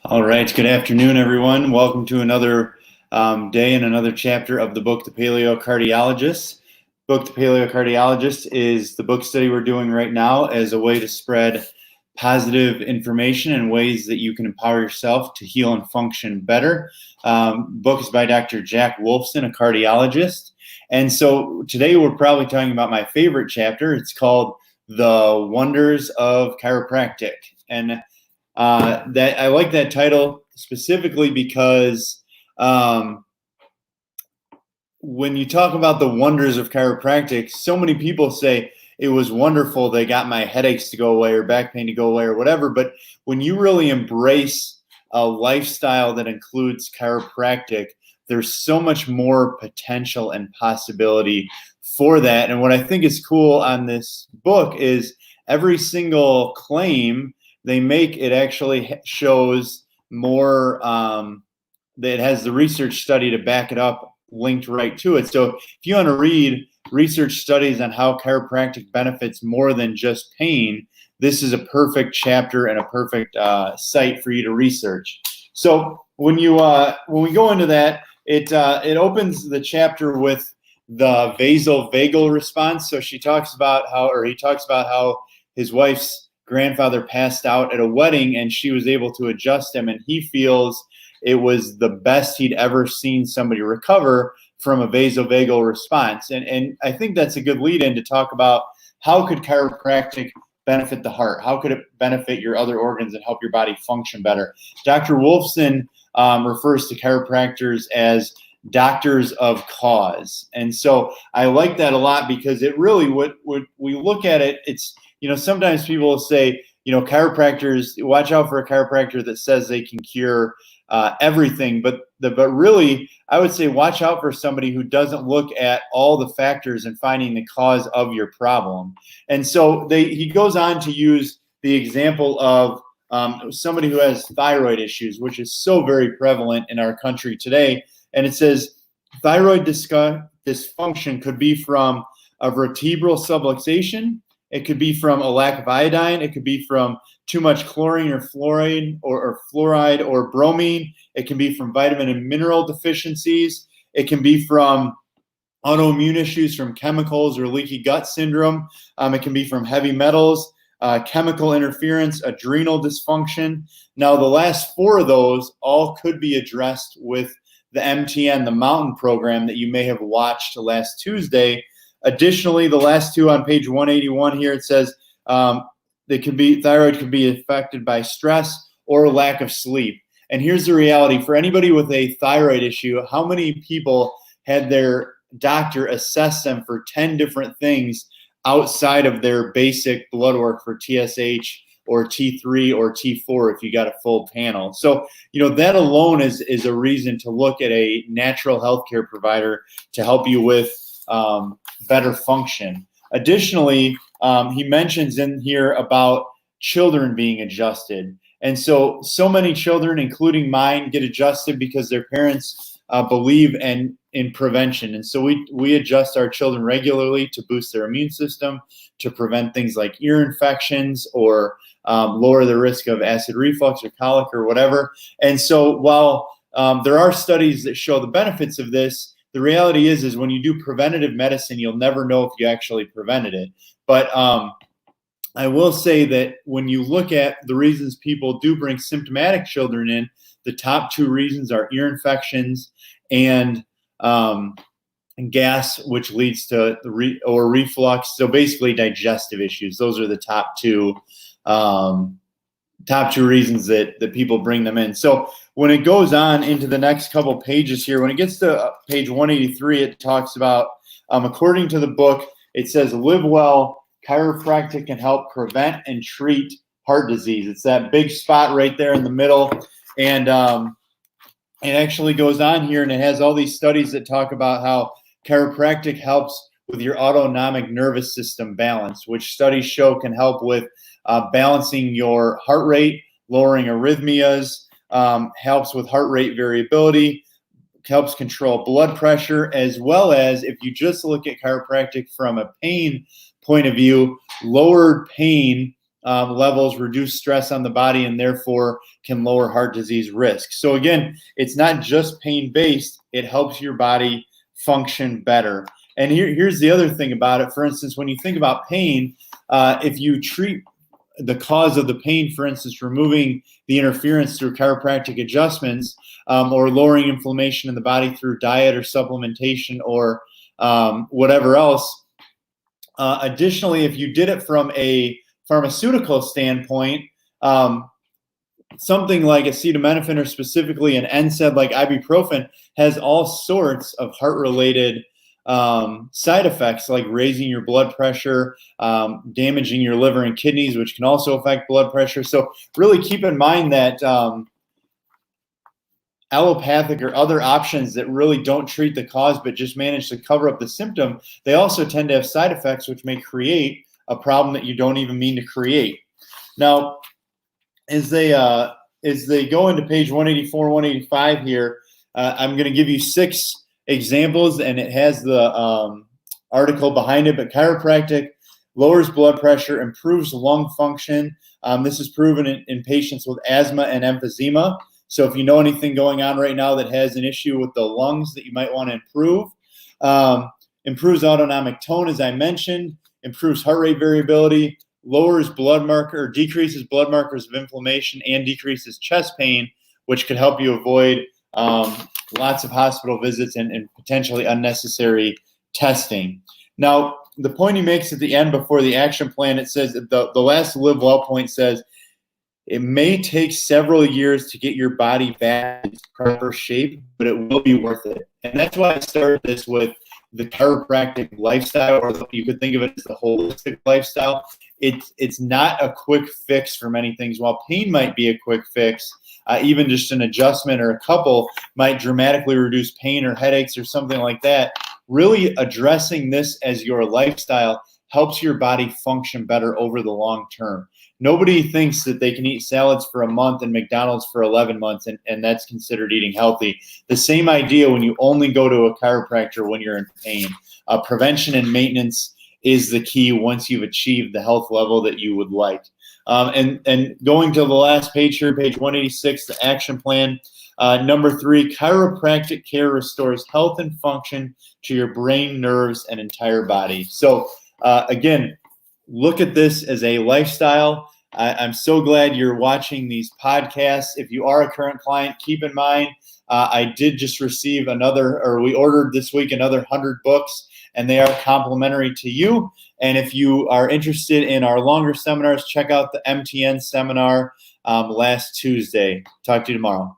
All right. Good afternoon, everyone. Welcome to another day and another chapter of the book, The Paleo Cardiologist. Book, The Paleo Cardiologist is the book study we're doing right now as a way to spread positive information and ways that you can empower yourself to heal and function better. Book is by Dr. Jack Wolfson, a cardiologist. And so today we're probably talking about my favorite chapter. It's called The Wonders of Chiropractic. And that I like that title specifically because when you talk about the wonders of chiropractic, so many people say it was wonderful. They got my headaches to go away or back pain to go away or whatever. But when you really embrace a lifestyle that includes chiropractic, there's so much more potential and possibility for that. And what I think is cool on this book is every single claim they make, it actually shows more, that has the research study to back it up linked right to it. So if you want to read research studies on how chiropractic benefits more than just pain, this is a perfect chapter and a perfect site for you to research. So when we go into that, it opens the chapter with the Basal Vagal response. So he talks about how his wife's grandfather passed out at a wedding and she was able to adjust him, and he feels it was the best he'd ever seen somebody recover from a vasovagal response. And I think that's a good lead in to talk about how could chiropractic benefit the heart? How could it benefit your other organs and help your body function better? Dr. Wolfson refers to chiropractors as doctors of cause. And so I like that a lot because it really, what we look at it, it's, sometimes people will say, chiropractors, watch out for a chiropractor that says they can cure everything. But really, I would say watch out for somebody who doesn't look at all the factors and finding the cause of your problem. And so he goes on to use the example of somebody who has thyroid issues, which is so very prevalent in our country today. And it says thyroid dysfunction could be from a vertebral subluxation. It could be from a lack of iodine. It could be from too much chlorine or fluoride or fluoride or bromine. It can be from vitamin and mineral deficiencies. It can be from autoimmune issues from chemicals or leaky gut syndrome. It can be from heavy metals, chemical interference, adrenal dysfunction. Now, the last four of those all could be addressed with the MTN, the Mountain program that you may have watched last Tuesday. Additionally, the last two on page 181 here, it says thyroid could be affected by stress or lack of sleep. And here's the reality. For anybody with a thyroid issue, how many people had their doctor assess them for 10 different things outside of their basic blood work for TSH or T3 or T4 if you got a full panel? So, that alone is a reason to look at a natural healthcare provider to help you with better function. Additionally, he mentions in here about children being adjusted. And so many children, including mine, get adjusted because their parents believe in prevention. And so we adjust our children regularly to boost their immune system, to prevent things like ear infections or lower the risk of acid reflux or colic or whatever. And so while there are studies that show the benefits of this, the reality is when you do preventative medicine, you'll never know if you actually prevented it. But I will say that when you look at the reasons people do bring symptomatic children in, the top two reasons are ear infections and gas, which leads to reflux. So basically digestive issues. Those are the top two reasons that people bring them in. So when it goes on into the next couple pages here, when it gets to page 183, it talks about, according to the book, it says, live well, chiropractic can help prevent and treat heart disease. It's that big spot right there in the middle. And it actually goes on here and it has all these studies that talk about how chiropractic helps with your autonomic nervous system balance, which studies show can help with balancing your heart rate, lowering arrhythmias, helps with heart rate variability, helps control blood pressure, as well as, if you just look at chiropractic from a pain point of view, lowered pain levels, reduce stress on the body, and therefore can lower heart disease risk. So again, it's not just pain-based. It helps your body function better. And here's the other thing about it. For instance, when you think about pain, if you treat the cause of the pain, for instance, removing the interference through chiropractic adjustments, or lowering inflammation in the body through diet or supplementation or whatever else. Additionally, if you did it from a pharmaceutical standpoint, something like acetaminophen, or specifically an NSAID like ibuprofen, has all sorts of heart-related side effects, like raising your blood pressure, damaging your liver and kidneys, which can also affect blood pressure. So really keep in mind that allopathic or other options that really don't treat the cause but just manage to cover up the symptom, they also tend to have side effects which may create a problem that you don't even mean to create. Now, as they go into page 184, 185 here, I'm going to give you 6 examples, and it has the article behind it. But chiropractic lowers blood pressure, improves lung function. This is proven in patients with asthma and emphysema. So if you know anything going on right now that has an issue with the lungs that you might want to improve. Improves autonomic tone, as I mentioned. Improves heart rate variability. Lowers blood marker, or decreases blood markers of inflammation, and decreases chest pain, which could help you avoid lots of hospital visits and potentially unnecessary testing. Now, the point he makes at the end before the action plan, it says that the last live well point says, it may take several years to get your body back in its proper shape, but it will be worth it. And that's why I started this with the chiropractic lifestyle, or you could think of it as the holistic lifestyle. It's not a quick fix for many things. While pain might be a quick fix, even just an adjustment or a couple might dramatically reduce pain or headaches or something like that. Really addressing this as your lifestyle helps your body function better over the long term. Nobody thinks that they can eat salads for a month and McDonald's for 11 months, and that's considered eating healthy. The same idea when you only go to a chiropractor when you're in pain. Prevention and maintenance is the key once you've achieved the health level that you would like. And going to the last page here, page 186, the action plan. Number 3, chiropractic care restores health and function to your brain, nerves, and entire body. So again, look at this as a lifestyle. I'm so glad you're watching these podcasts. If you are a current client, keep in mind, I did just receive we ordered this week another 100 books, and they are complimentary to you. And if you are interested in our longer seminars, check out the MTN seminar last Tuesday. Talk to you tomorrow.